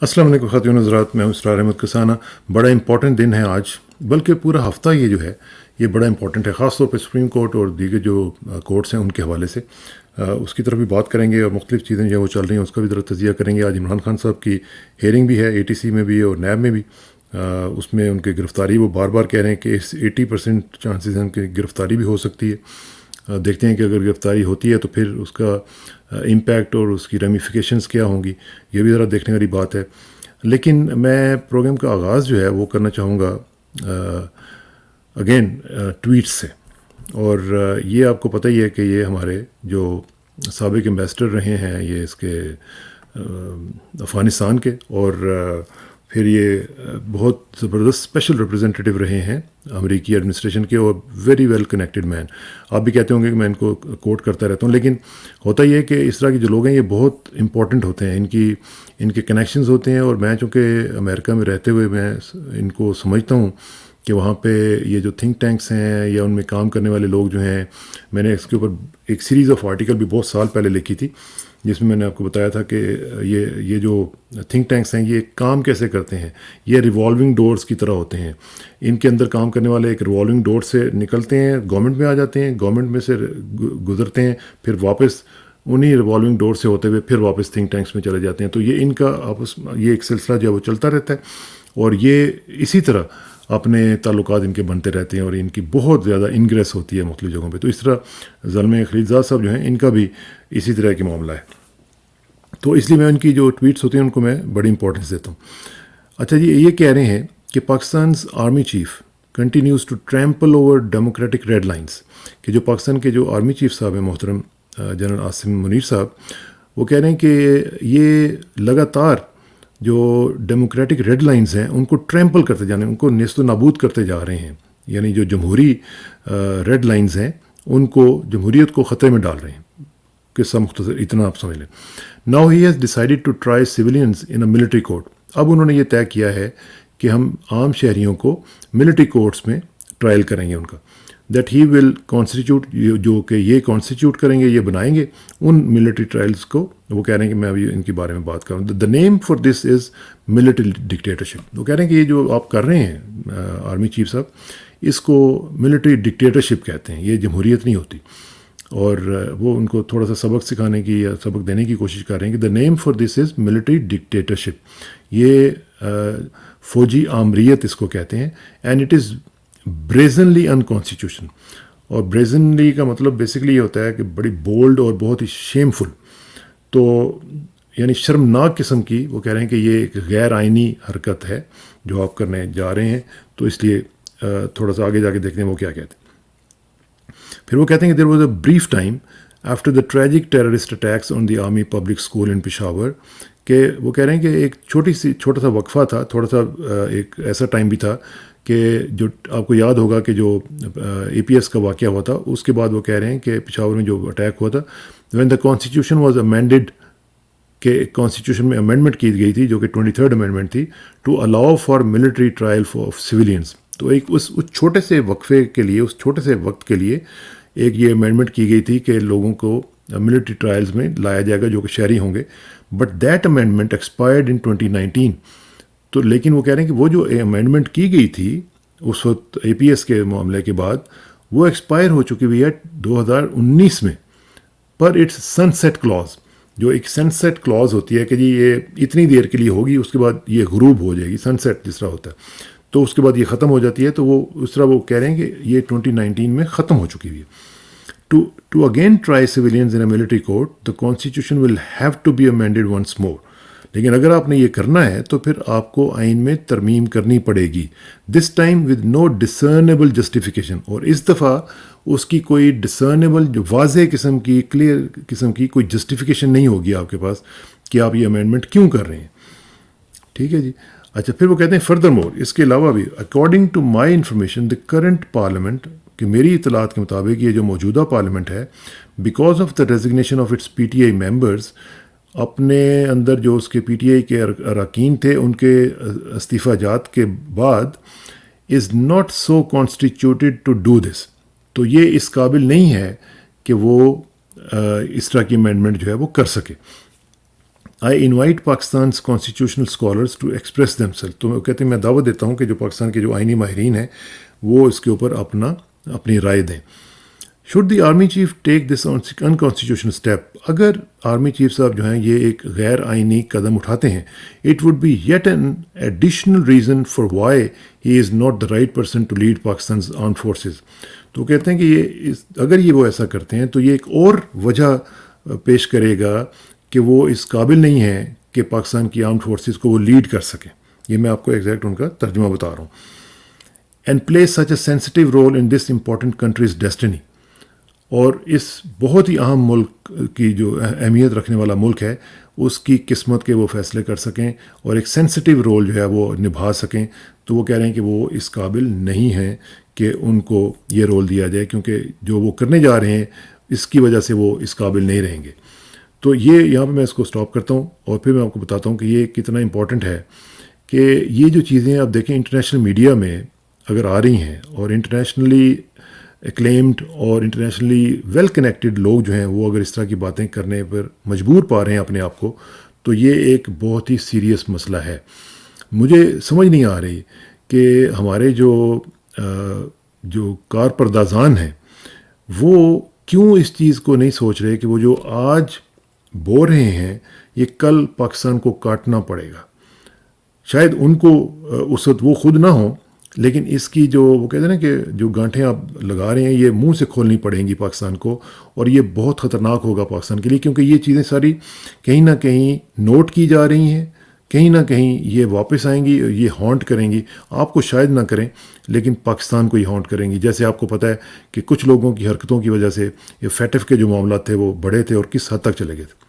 السلام علیکم خاتون حضرات، میں ہوں اسرار احمد کسانہ۔ بڑا امپورٹنٹ دن ہے آج، بلکہ پورا ہفتہ یہ جو ہے یہ بڑا امپورٹنٹ ہے، خاص طور پہ سپریم کورٹ اور دیگر جو کورٹس ہیں ان کے حوالے سے اس کی طرف بھی بات کریں گے، اور مختلف چیزیں جو وہ چل رہی ہیں اس کا بھی ذرا تجزیہ کریں گے۔ آج عمران خان صاحب کی ہیئرنگ بھی ہے، ATC میں بھی اور نیب میں بھی۔ اس میں ان کی گرفتاری، وہ بار بار کہہ رہے ہیں کہ 80% چانسز ہیں ان کی گرفتاری بھی ہو سکتی ہے۔ دیکھتے ہیں کہ اگر گرفتاری ہوتی ہے تو پھر اس کا امپیکٹ اور اس کی ریمیفیکیشنز کیا ہوں گی، یہ بھی ذرا دیکھنے والی بات ہے۔ لیکن میں پروگرام کا آغاز جو ہے وہ کرنا چاہوں گا اگین ٹویٹ سے، اور یہ آپ کو پتہ ہی ہے کہ یہ ہمارے جو سابق ایمبیسڈر رہے ہیں یہ اس کے افغانستان کے، اور پھر یہ بہت زبردست اسپیشل ریپرزینٹیٹیو رہے ہیں امریکی ایڈمنسٹریشن کے، اور ویری ویل کنیکٹڈ مین۔ آپ بھی کہتے ہوں گے کہ میں ان کو کوٹ کرتا رہتا ہوں، لیکن ہوتا یہ ہے کہ اس طرح کے جو لوگ ہیں یہ بہت امپورٹنٹ ہوتے ہیں، ان کے کنیکشنز ہوتے ہیں۔ اور میں چونکہ امریکہ میں رہتے ہوئے میں ان کو سمجھتا ہوں کہ وہاں پہ یہ جو تھنک ٹینکس ہیں یا ان میں کام کرنے والے لوگ جو ہیں، میں نے اس کے اوپر ایک سیریز آف آرٹیکل بھی بہت سال پہلے لکھی تھی، جس میں نے آپ کو بتایا تھا کہ یہ جو تھنک ٹینکس ہیں یہ کام کیسے کرتے ہیں۔ یہ ریوالونگ ڈورز کی طرح ہوتے ہیں، ان کے اندر کام کرنے والے ایک ریوالونگ ڈور سے نکلتے ہیں، گورنمنٹ میں آ جاتے ہیں، گورنمنٹ میں سے گزرتے ہیں، پھر واپس انہی ریوالونگ ڈور سے ہوتے ہوئے پھر واپس تھنک ٹینکس میں چلے جاتے ہیں۔ تو یہ ان کا آپس یہ ایک سلسلہ جو ہے وہ چلتا رہتا ہے، اور یہ اسی طرح اپنے تعلقات ان کے بنتے رہتے ہیں، اور ان کی بہت زیادہ انگریس ہوتی ہے مختلف جگہوں پہ۔ تو اس طرح زلمے خلیلزاد صاحب جو ہیں ان کا بھی اسی طرح کے معاملہ ہے، تو اس لیے میں ان کی جو ٹویٹس ہوتی ہیں ان کو میں بڑی امپورٹنس دیتا ہوں۔ اچھا جی، یہ کہہ رہے ہیں کہ Pakistan's army chief continues to trample over democratic red lines, کہ جو پاکستان کے جو آرمی چیف صاحب ہیں محترم جنرل عاصم منیر صاحب، وہ کہہ رہے ہیں کہ یہ لگاتار جو ڈیموکریٹک ریڈ لائنز ہیں ان کو ٹریمپل کرتے جانے، ان کو نیست و نابود کرتے جا رہے ہیں، یعنی جو جمہوری ریڈ لائنز ہیں ان کو، جمہوریت کو خطرے میں ڈال رہے ہیں۔ قصہ مختصر اتنا آپ سمجھ لیں۔ Now he has decided to try civilians in a military court, اب انہوں نے یہ طے کیا ہے کہ ہم عام شہریوں کو ملٹری کورٹس میں ٹرائل کریں گے ان کا، دیٹ ہی ول کانسٹیٹیوٹ، جو کہ یہ کانسٹیٹیوٹ کریں گے، یہ بنائیں گے ان ملٹری ٹرائلز کو۔ وہ کہہ رہے ہیں کہ میں ابھی ان کے بارے میں بات کروں، the name for this is military dictatorship. وہ کہہ رہے ہیں کہ یہ جو آپ کر رہے ہیں آرمی چیف صاحب، اس کو ملٹری ڈکٹیٹرشپ کہتے ہیں، یہ جمہوریت نہیں ہوتی۔ اور وہ ان کو تھوڑا سا سبق سکھانے کی یا سبق دینے کی کوشش کر رہے ہیں کہ the name for this is military dictatorship, یہ فوجی آمریت اس کو کہتے ہیں، اینڈ اٹ از بریزنلی انکانسٹیٹیوشن۔ اور بریزنلی کا مطلب بیسکلی یہ ہوتا ہے کہ بڑی بولڈ اور بہت ہی شیمفل، تو یعنی شرمناک قسم کی۔ وہ کہہ رہے ہیں کہ یہ ایک غیر آئینی حرکت ہے جو آپ کرنے جا رہے ہیں، تو اس لیے تھوڑا سا آگے جا کے دیکھتے ہیں وہ کیا کہتے ہیں۔ پھر وہ کہتے ہیں کہ there was a brief time after the tragic terrorist attacks on the army public school ان پشاور، کہ وہ کہہ رہے ہیں کہ ایک چھوٹا سا وقفہ تھا، تھوڑا سا ایک ایسا ٹائم بھی تھا کہ جو آپ کو یاد ہوگا کہ جو APS کا واقعہ ہوا تھا، اس کے بعد وہ کہہ رہے ہیں کہ پشاور میں جو اٹیک ہوا تھا، when the constitution was amended, کہ کانسٹیٹیوشن میں امینڈمنٹ کی گئی تھی جو کہ 23rd امینڈمنٹ تھی، to allow for military trial of civilians. تو ایک اس چھوٹے سے وقفے کے لیے، اس چھوٹے سے وقت کے لیے ایک یہ امینڈمنٹ کی گئی تھی کہ لوگوں کو ملٹری ٹرائلز میں لایا جائے گا جو کہ شہری ہوں گے، بٹ دیٹ امینڈمنٹ ایکسپائرڈ ان 2019۔ تو لیکن وہ کہہ رہے ہیں کہ وہ جو امینڈمنٹ کی گئی تھی اس وقت APS کے معاملے کے بعد، وہ ایکسپائر ہو چکی ہوئی ہے 2019 میں، پر اٹس سن سیٹ کلاز، جو ایک سن سیٹ کلاز ہوتی ہے کہ جی یہ اتنی دیر کے لیے ہوگی، اس کے بعد یہ غروب ہو جائے گی، سن سیٹ جس طرح ہوتا ہے، تو اس کے بعد یہ ختم ہو جاتی ہے۔ تو وہ اس طرح وہ کہہ رہے ہیں کہ یہ 2019 میں ختم ہو چکی ہوئی ہے۔ To again try civilians in a military court, the constitution will have to be amended once more, لیکن اگر آپ نے یہ کرنا ہے تو پھر آپ کو آئین میں ترمیم کرنی پڑے گی، this time with no discernible justification, اور اس دفعہ اس کی کوئی ڈسرنیبل، جو واضح قسم کی، کلیئر قسم کی کوئی جسٹیفیکیشن نہیں ہوگی آپ کے پاس کہ آپ یہ امینڈمنٹ کیوں کر رہے ہیں۔ ٹھیک ہے جی۔ اچھا، پھر وہ کہتے ہیں فردر مور، اس کے علاوہ بھی، according to my information the current parliament, کہ میری اطلاعات کے مطابق یہ جو موجودہ پارلیمنٹ ہے، because of the resignation of its PTI members, اپنے اندر جو اس کے PTI کے اراکین تھے ان کے استعفیٰ جات کے بعد، is not so constituted to do this, تو یہ اس قابل نہیں ہے کہ وہ اس طرح کی امینڈمنٹ جو ہے وہ کر سکے۔ I invite Pakistan's constitutional scholars to express themselves. تو کہتے ہیں میں دعوت دیتا ہوں کہ جو پاکستان کے جو آئینی ماہرین ہیں وہ اس کے اوپر اپنی رائے دیں. Should the army chief take this unconstitutional step? اگر آرمی چیف صاحب جو ہیں یہ ایک غیر آئینی قدم اٹھاتے ہیں، it would be yet an additional reason for why he is not the right person to lead Pakistan's armed forces. تو کہتے ہیں کہ اگر وہ ایسا کرتے ہیں تو یہ ایک اور وجہ پیش کرے گا کہ وہ اس قابل نہیں ہے کہ پاکستان کی آرمڈ فورسز کو وہ لیڈ کر سکیں. یہ میں آپ کو ایگزیکٹ ان کا ترجمہ بتا رہا ہوں. And play such a sensitive role in this important country's destiny. اور اس بہت ہی اہم ملک کی جو اہمیت رکھنے والا ملک ہے اس کی قسمت کے وہ فیصلے کر سکیں اور ایک سینسٹیو رول جو ہے وہ نبھا سکیں. تو وہ کہہ رہے ہیں کہ وہ اس قابل نہیں ہیں کہ ان کو یہ رول دیا جائے، کیونکہ جو وہ کرنے جا رہے ہیں اس کی وجہ سے وہ اس قابل نہیں رہیں گے. تو یہاں پہ میں اس کو سٹاپ کرتا ہوں اور پھر میں آپ کو بتاتا ہوں کہ یہ کتنا امپورٹنٹ ہے کہ یہ جو چیزیں آپ دیکھیں انٹرنیشنل میڈیا میں اگر آ رہی ہیں اور انٹرنیشنلی ایکلیمڈ اور انٹرنیشنلی ویل کنیکٹڈ لوگ جو ہیں وہ اگر اس طرح کی باتیں کرنے پر مجبور پا رہے ہیں اپنے آپ کو، تو یہ ایک بہت ہی سیریس مسئلہ ہے. مجھے سمجھ نہیں آ رہی کہ ہمارے جو کار پردازان ہیں وہ کیوں اس چیز کو نہیں سوچ رہے کہ وہ جو آج بول رہے ہیں یہ کل پاکستان کو کاٹنا پڑے گا. شاید ان کو اس وقت وہ خود نہ ہوں، لیکن اس کی جو وہ کہتے ہیں نا کہ جو گانٹھیں آپ لگا رہے ہیں یہ منہ سے کھولنی پڑیں گی پاکستان کو، اور یہ بہت خطرناک ہوگا پاکستان کے لیے، کیونکہ یہ چیزیں ساری کہیں نہ کہیں نوٹ کی جا رہی ہیں، کہیں نہ کہیں یہ واپس آئیں گی، یہ ہانٹ کریں گی. آپ کو شاید نہ کریں لیکن پاکستان کو ہی ہانٹ کریں گی. جیسے آپ کو پتہ ہے کہ کچھ لوگوں کی حرکتوں کی وجہ سے یہ فیٹف کے جو معاملات تھے وہ بڑے تھے اور کس حد تک چلے گئے تھے.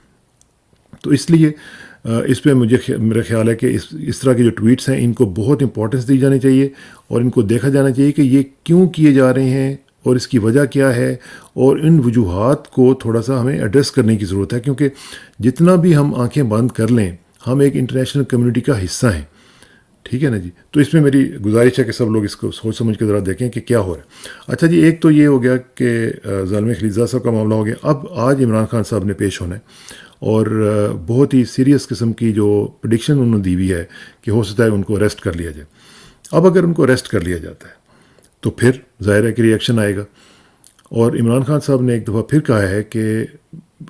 تو اس لیے اس پہ میرا خیال ہے کہ اس طرح کے جو ٹویٹس ہیں ان کو بہت امپورٹنس دی جانی چاہیے اور ان کو دیکھا جانا چاہیے کہ یہ کیوں کیے جا رہے ہیں اور اس کی وجہ کیا ہے، اور ان وجوہات کو تھوڑا سا ہمیں ایڈریس کرنے کی ضرورت ہے. کیونکہ جتنا بھی ہم آنکھیں بند کر لیں ہم ایک انٹرنیشنل کمیونٹی کا حصہ ہیں. ٹھیک ہے نا جی. تو اس میں میری گزارش ہے کہ سب لوگ اس کو سوچ سمجھ کے ذرا دیکھیں کہ کیا ہو رہا ہے. اچھا جی، ایک تو یہ ہو گیا کہ زلمے خلیزہ صاحب کا معاملہ ہو گیا. اب آج عمران خان صاحب نے پیش ہونا ہے اور بہت ہی سیریس قسم کی جو پریڈکشن انہوں نے دی ہوئی ہے کہ ہو سکتا ہے ان کو اریسٹ کر لیا جائے. اب اگر ان کو اریسٹ کر لیا جاتا ہے تو پھر ظاہر ہے کہ ریئیکشن آئے گا. اور عمران خان صاحب نے ایک دفعہ پھر کہا ہے کہ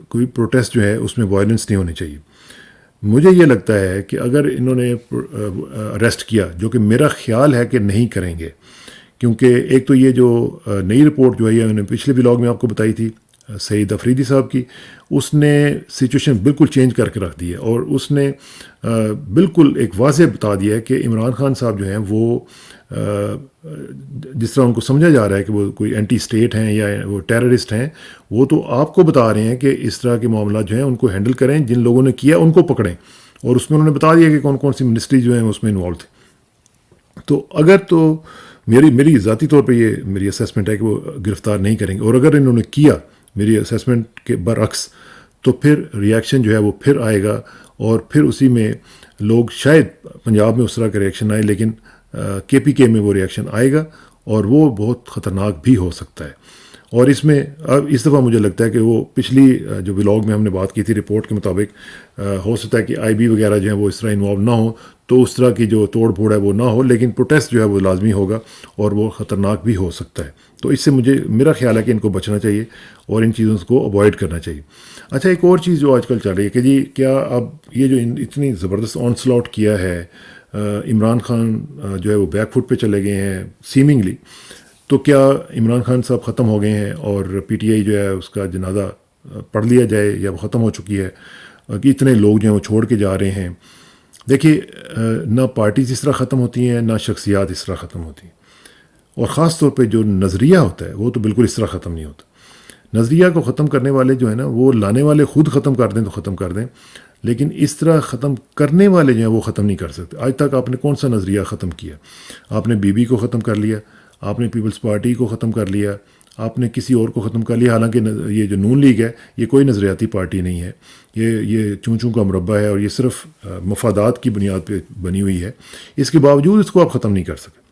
کوئی پروٹیسٹ جو ہے اس میں وائلنس نہیں ہونی چاہیے. مجھے یہ لگتا ہے کہ اگر انہوں نے اریسٹ کیا، جو کہ میرا خیال ہے کہ نہیں کریں گے، کیونکہ ایک تو یہ جو نئی رپورٹ جو ہے یہ میں نے پچھلے ولاگ میں آپ کو بتائی تھی سعید افریدی صاحب کی، اس نے سچویشن بالکل چینج کر کے رکھ دی ہے اور اس نے بالکل ایک واضح بتا دیا ہے کہ عمران خان صاحب جو ہیں وہ جس طرح ان کو سمجھا جا رہا ہے کہ وہ کوئی اینٹی اسٹیٹ ہیں یا وہ ٹیررسٹ ہیں، وہ تو آپ کو بتا رہے ہیں کہ اس طرح کے معاملات جو ہیں ان کو ہینڈل کریں، جن لوگوں نے کیا ان کو پکڑیں. اور اس میں انہوں نے بتا دیا کہ کون کون سی منسٹری جو ہیں اس میں انوالو تھے. تو اگر تو میری ذاتی طور پہ یہ میری اسیسمنٹ ہے کہ وہ گرفتار نہیں کریں گے، اور اگر انہوں نے کیا میری اسیسمنٹ کے برعکس، تو پھر ریئیکشن جو ہے وہ پھر آئے گا اور پھر اسی میں لوگ شاید پنجاب میں اس طرح کا ریئیکشن آئے، لیکن کے پی کے میں وہ ریئیکشن آئے گا اور وہ بہت خطرناک بھی ہو سکتا ہے. اور اس میں اب اس دفعہ مجھے لگتا ہے کہ وہ پچھلی جو ولاگ میں ہم نے بات کی تھی رپورٹ کے مطابق ہو سکتا ہے کہ آئی بی وغیرہ جو ہیں وہ اس طرح انوالو نہ ہوں، تو اس طرح کی جو توڑ پھوڑ ہے وہ نہ ہو، لیکن پروٹیسٹ جو ہے وہ لازمی ہوگا اور وہ خطرناک بھی ہو سکتا ہے. تو اس سے میرا خیال ہے کہ ان کو بچنا چاہیے اور ان چیزوں کو اوائڈ کرنا چاہیے. اچھا، ایک اور چیز جو آج کل چل رہی ہے کہ جی کیا اب یہ جو اتنی زبردست آن سلاٹ کیا ہے عمران خان جو ہے وہ بیک فٹ پہ چلے گئے ہیں سیمنگلی، تو کیا عمران خان صاحب ختم ہو گئے ہیں اور پی ٹی آئی جو ہے اس کا جنازہ پڑھ لیا جائے یا وہ ختم ہو چکی ہے کہ اتنے لوگ جو ہیں وہ چھوڑ کے جا رہے ہیں؟ دیکھیے، نہ پارٹیز اس طرح ختم ہوتی ہیں نہ شخصیات اس طرح ختم ہوتی ہیں، اور خاص طور پہ جو نظریہ ہوتا ہے وہ تو بالکل اس طرح ختم نہیں ہوتا. نظریہ کو ختم کرنے والے جو ہے نا وہ لانے والے خود ختم کر دیں تو ختم کر دیں، لیکن اس طرح ختم کرنے والے جو ہیں وہ ختم نہیں کر سکتے. آج تک آپ نے کون سا نظریہ ختم کیا؟ آپ نے بی بی کو ختم کر لیا، آپ نے پیپلز پارٹی کو ختم کر لیا، آپ نے کسی اور کو ختم کر لیا. حالانکہ یہ جو نون لیگ ہے یہ کوئی نظریاتی پارٹی نہیں ہے، یہ چون چون کا مربع ہے اور یہ صرف مفادات کی بنیاد پہ بنی ہوئی ہے. اس کے باوجود اس کو آپ ختم نہیں کر سکتے.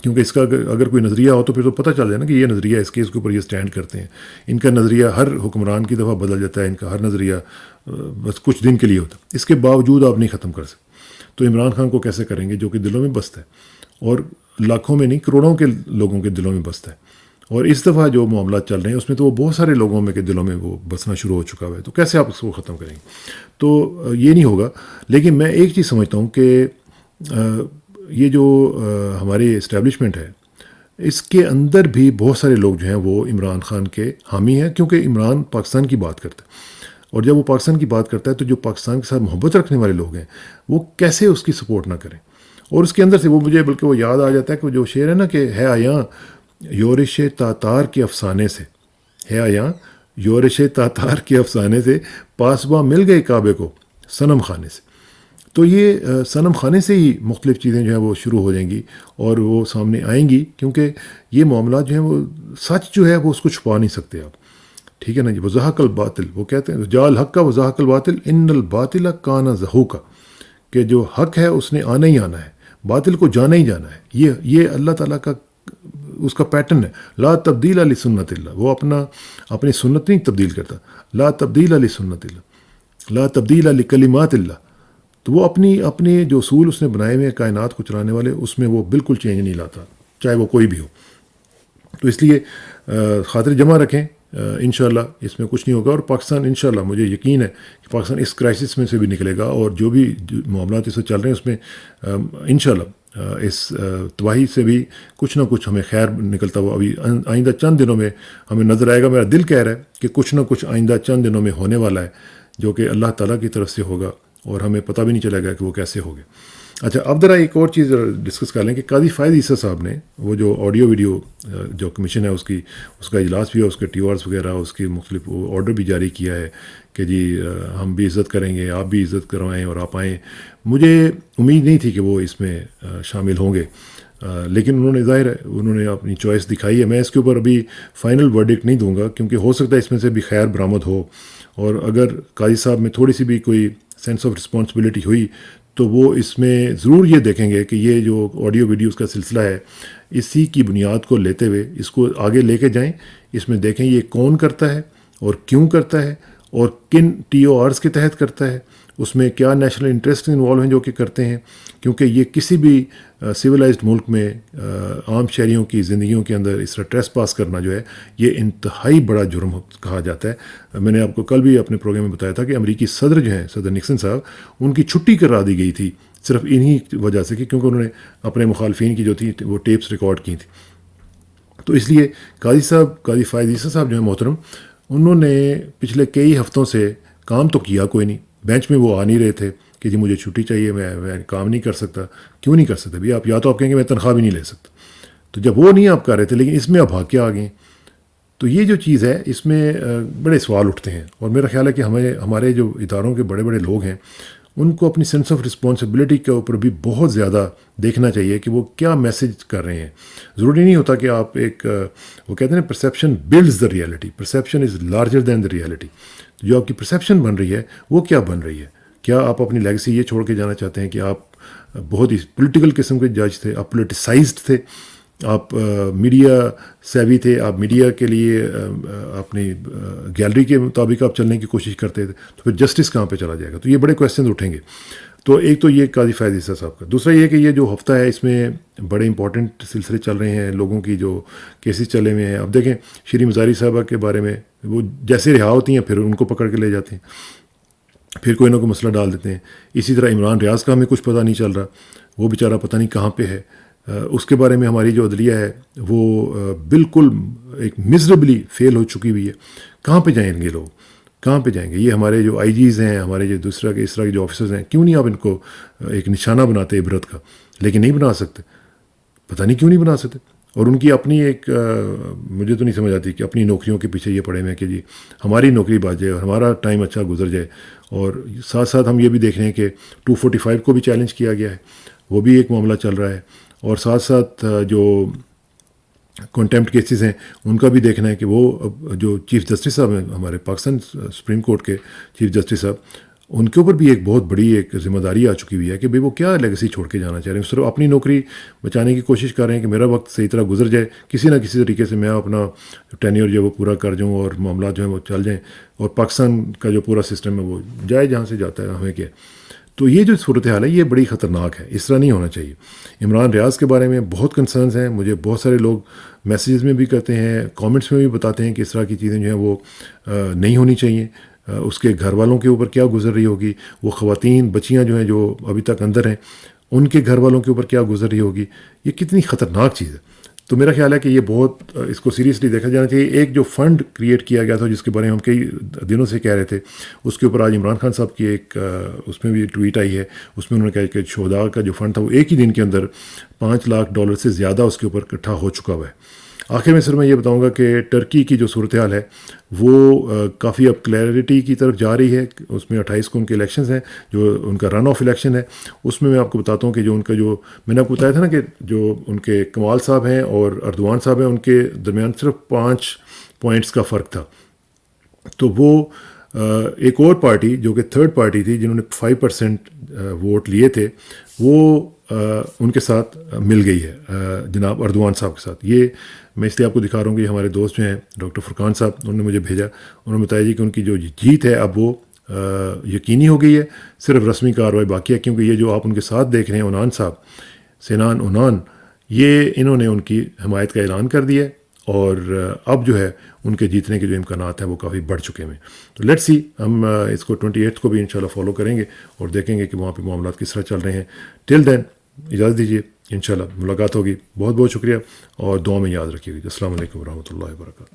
کیونکہ اس کا اگر کوئی نظریہ ہو تو پھر تو پتہ چل جائے نا کہ یہ نظریہ اس کیس کے اوپر یہ سٹینڈ کرتے ہیں. ان کا نظریہ ہر حکمران کی دفعہ بدل جاتا ہے، ان کا ہر نظریہ بس کچھ دن کے لیے ہوتا ہے. اس کے باوجود آپ نہیں ختم کر سکتے. تو عمران خان کو کیسے کریں گے جو کہ دلوں میں بستا ہے، اور لاکھوں میں نہیں کروڑوں کے لوگوں کے دلوں میں بستا ہے. اور اس دفعہ جو معاملات چل رہے ہیں اس میں تو وہ بہت سارے لوگوں میں کے دلوں میں وہ بسنا شروع ہو چکا ہوا ہے. تو کیسے آپ اس کو ختم کریں گے؟ تو یہ نہیں ہوگا. لیکن میں ایک چیز سمجھتا ہوں کہ یہ جو ہماری اسٹیبلشمنٹ ہے اس کے اندر بھی بہت سارے لوگ جو ہیں وہ عمران خان کے حامی ہیں، کیونکہ عمران پاکستان کی بات کرتا ہے. اور جب وہ پاکستان کی بات کرتا ہے تو جو پاکستان کے ساتھ محبت رکھنے والے لوگ ہیں وہ کیسے اس کی سپورٹ نہ کریں. اور اس کے اندر سے وہ مجھے بلکہ وہ یاد آ جاتا ہے کہ جو شعر ہے نا کہ ہے آیاں یورش تاتار کے افسانے سے، ہے آیاں یورش تاتار کے افسانے سے، پاسباں مل گئے کعبے کو صنم خانے سے. تو یہ صنم خانے سے ہی مختلف چیزیں جو ہیں وہ شروع ہو جائیں گی اور وہ سامنے آئیں گی، کیونکہ یہ معاملات جو ہیں وہ سچ جو ہے وہ اس کو چھپا نہیں سکتے آپ. ٹھیک ہے نا جی. وضحق الباطل، وہ کہتے ہیں جال حق کا وضحق الباطل ان الباطل کان زہوقا، کہ جو حق ہے اس نے آنا ہی آنا ہے، باطل کو جانا ہی جانا ہے. یہ اللہ تعالیٰ کا اس کا پیٹرن ہے. لا تبدیل علی سنت اللہ، وہ اپنی سنت نہیں تبدیل کرتا. لا تبدیل علی سنت اللہ، لا تبدیل علی کلمات اللہ. تو وہ اپنے جو اصول اس نے بنائے ہوئے کائنات کو چلانے والے، اس میں وہ بالکل چینج نہیں لاتا، چاہے وہ کوئی بھی ہو. تو اس لیے خاطر جمع رکھیں، انشاءاللہ اس میں کچھ نہیں ہوگا. اور پاکستان انشاءاللہ مجھے یقین ہے کہ پاکستان اس کرائسس میں سے بھی نکلے گا، اور جو بھی معاملات اس سے چل رہے ہیں اس میں انشاءاللہ اس تباہی سے بھی کچھ نہ کچھ ہمیں خیر نکلتا ہوا ابھی آئندہ چند دنوں میں ہمیں نظر آئے گا. میرا دل کہہ رہا ہے کہ کچھ نہ کچھ آئندہ چند دنوں میں ہونے والا ہے، جو کہ اللہ تعالیٰ کی طرف سے ہوگا اور ہمیں پتہ بھی نہیں چلے گا کہ وہ کیسے ہوگے. اچھا، اب ذرا ایک اور چیز ڈسکس کر لیں کہ قاضی فائز عیسیٰ صاحب نے وہ جو آڈیو ویڈیو جو کمیشن ہے اس کا اجلاس بھی ہے، اس کے ٹی آرس وغیرہ، اس کی مختلف آرڈر بھی جاری کیا ہے کہ جی ہم بھی عزت کریں گے، آپ بھی عزت کروائیں اور آپ آئیں. مجھے امید نہیں تھی کہ وہ اس میں شامل ہوں گے، لیکن انہوں نے ظاہر ہے انہوں نے اپنی چوائس دکھائی ہے. میں اس کے اوپر ابھی فائنل ورڈکٹ نہیں دوں گا، کیونکہ ہو سکتا ہے اس میں سے بھی خیر برآمد ہو، اور اگر قاضی صاحب میں تھوڑی سی بھی کوئی سینس آف رسپانسبلٹی ہوئی تو وہ اس میں ضرور یہ دیکھیں گے کہ یہ جو آڈیو ویڈیوز کا سلسلہ ہے اسی کی بنیاد کو لیتے ہوئے اس کو آگے لے کے جائیں. اس میں دیکھیں یہ کون کرتا ہے اور کیوں کرتا ہے اور کن ٹی او آرس کے تحت کرتا ہے، اس میں کیا نیشنل انٹرسٹ انوالو ہیں جو کہ کرتے ہیں. کیونکہ یہ کسی بھی سویلائزڈ ملک میں عام شہریوں کی زندگیوں کے اندر اس طرح ٹریس پاس کرنا جو ہے یہ انتہائی بڑا جرم کہا جاتا ہے. میں نے آپ کو کل بھی اپنے پروگرام میں بتایا تھا کہ امریکی صدر جو ہیں صدر نکسن صاحب، ان کی چھٹی کرا دی گئی تھی صرف انہی وجہ سے کہ کیونکہ انہوں نے اپنے مخالفین کی جو تھی وہ ٹیپس ریکارڈ کی تھی. تو اس لیے قاضی فائز عیسیٰ صاحب جو ہیں محترم، انہوں نے پچھلے کئی ہفتوں سے کام تو کیا کوئی نہیں، بینچ میں وہ آ نہیں رہے تھے کہ جی مجھے چھٹی چاہیے، میں کام نہیں کر سکتا. کیوں نہیں کر سکتے بھی آپ؟ یا تو آپ کہیں گے میں تنخواہ بھی نہیں لے سکتا. تو جب وہ نہیں آپ کر رہے تھے لیکن اس میں آپ بھاگ کے آ گئے. تو یہ جو چیز ہے اس میں بڑے سوال اٹھتے ہیں، اور میرا خیال ہے کہ ہمارے جو اداروں کے بڑے بڑے لوگ ہیں ان کو اپنی سینس آف رسپانسبلٹی کے اوپر بھی بہت زیادہ دیکھنا چاہیے کہ وہ کیا میسج کر رہے ہیں. ضروری نہیں ہوتا کہ آپ وہ کہتے ہیں perception builds the reality, perception is larger than the reality. جو آپ کی پرسیپشن بن رہی ہے وہ کیا بن رہی ہے؟ کیا آپ اپنی لیگسی یہ چھوڑ کے جانا چاہتے ہیں کہ آپ بہت ہی پولیٹیکل قسم کے جج تھے، آپ پولیٹیسائزڈ تھے، آپ میڈیا سیوی تھے، آپ میڈیا کے لیے اپنی گیلری کے مطابق آپ چلنے کی کوشش کرتے تھے، تو پھر جسٹس کہاں پہ چلا جائے گا؟ تو یہ بڑے کویسچنز اٹھیں گے. تو ایک تو یہ قاضی فائز عیسیٰ صاحب کا. دوسرا یہ کہ یہ جو ہفتہ ہے اس میں بڑے امپورٹنٹ سلسلے چل رہے ہیں، لوگوں کی جو کیسز چلے ہوئے ہیں. اب دیکھیں شری مزاری صاحبہ کے بارے میں وہ جیسے رہا ہوتی ہیں پھر ان کو پکڑ کے لے جاتے ہیں، پھر کوئی نہ کوئی مسئلہ ڈال دیتے ہیں. اسی طرح عمران ریاض کا ہمیں کچھ پتہ نہیں چل رہا، وہ بیچارہ پتہ نہیں کہاں پہ ہے. اس کے بارے میں ہماری جو عدلیہ ہے وہ بالکل ایک میزریبلی فیل ہو چکی ہوئی ہے. کہاں پہ جائیں گے لوگ؟ کہاں پہ جائیں گے؟ یہ ہمارے جو آئی جیز ہیں، ہمارے جو اس طرح کے جو آفیسرز ہیں، کیوں نہیں آپ ان کو ایک نشانہ بناتے عبرت کا؟ لیکن نہیں بنا سکتے، پتہ نہیں کیوں نہیں بنا سکتے. اور ان کی اپنی ایک مجھے تو نہیں سمجھ آتی کہ اپنی نوکریوں کے پیچھے یہ پڑے ہوئے ہیں کہ جی ہماری نوکری بچ جائے اور ہمارا ٹائم اچھا گزر جائے. اور ساتھ ساتھ ہم یہ بھی دیکھ رہے ہیں کہ 245 کو بھی چیلنج کیا گیا ہے، وہ بھی ایک معاملہ چل رہا ہے. اور ساتھ ساتھ جو کنٹیمپٹ کیسز ہیں ان کا بھی دیکھنا ہے کہ وہ جو چیف جسٹس صاحب ہیں ہمارے پاکستان سپریم کورٹ کے چیف جسٹس صاحب، ان کے اوپر بھی ایک بہت بڑی ایک ذمہ داری آ چکی ہوئی ہے کہ بھئی وہ کیا لیگسی چھوڑ کے جانا چاہ رہے ہیں. صرف اپنی نوکری بچانے کی کوشش کر رہے ہیں کہ میرا وقت صحیح طرح گزر جائے, کسی نہ کسی طریقے سے میں اپنا ٹینیور جو ہے وہ پورا کر جاؤں اور معاملات جو ہیں وہ چل جائیں, اور پاکستان کا جو پورا سسٹم ہے وہ جائے جہاں سے جاتا ہے, ہمیں کیا. تو یہ جو صورتحال ہے یہ بڑی خطرناک ہے, اس طرح نہیں ہونا چاہیے. عمران ریاض کے بارے میں بہت کنسرنز ہیں, مجھے بہت سارے لوگ میسیجز میں بھی کرتے ہیں, کامنٹس میں بھی بتاتے ہیں کہ اس طرح کی چیزیں جو ہیں وہ نہیں ہونی چاہیے. اس کے گھر والوں کے اوپر کیا گزر رہی ہوگی, وہ خواتین بچیاں جو ہیں جو ابھی تک اندر ہیں ان کے گھر والوں کے اوپر کیا گزر رہی ہوگی, یہ کتنی خطرناک چیز ہے. تو میرا خیال ہے کہ یہ بہت اس کو سیریسلی دیکھا جانا چاہیے. ایک جو فنڈ کریٹ کیا گیا تھا جس کے بارے میں ہم کئی دنوں سے کہہ رہے تھے, اس کے اوپر آج عمران خان صاحب کی ایک اس میں بھی ٹویٹ آئی ہے, اس میں انہوں نے کہا کہ شہداء کا جو فنڈ تھا وہ ایک ہی دن کے اندر $5 لاکھ سے زیادہ اس کے اوپر اکٹھا ہو چکا ہوا ہے. آخر میں صرف میں یہ بتاؤں گا کہ ٹرکی کی جو صورتحال ہے وہ کافی اب کلیئرٹی کی طرف جا رہی ہے. اس میں 28 کو ان کے الیکشنز ہیں, جو ان کا رن آف الیکشن ہے, اس میں آپ کو بتاتا ہوں کہ جو ان کا جو میں نے آپ کو بتایا تھا نا کہ جو ان کے کمال صاحب ہیں اور اردوان صاحب ہیں ان کے درمیان صرف 5 پوائنٹس کا فرق تھا. تو وہ ایک اور پارٹی جو کہ تھرڈ پارٹی تھی جنہوں نے 5% ووٹ لیے تھے, وہ ان کے ساتھ مل گئی ہے جناب اردوان صاحب کے ساتھ. یہ میں اس لیے آپ کو دکھا رہا ہوں کہ ہمارے دوست جو ہیں ڈاکٹر فرقان صاحب, انہوں نے مجھے بھیجا, انہوں نے بتایا جی کہ ان کی جو جیت ہے اب وہ یقینی ہو گئی ہے, صرف رسمی کارروائی باقی ہے. کیونکہ یہ جو آپ ان کے ساتھ دیکھ رہے ہیں اونان صاحب, سینان اونان, یہ انہوں نے ان کی حمایت کا اعلان کر دیا ہے, اور اب جو ہے ان کے جیتنے کے جو امکانات ہیں وہ کافی بڑھ چکے ہیں. تو لیٹس سی, ہم اس کو 28 کو بھی انشاءاللہ فالو کریں گے اور دیکھیں گے کہ وہاں پہ معاملات کس طرح چل رہے ہیں. ٹل دین اجازت دیجیے, انشاءاللہ ملاقات ہوگی. بہت بہت شکریہ اور دعا میں یاد رکھیے گا. السلام علیکم ورحمۃ اللہ وبرکاتہ.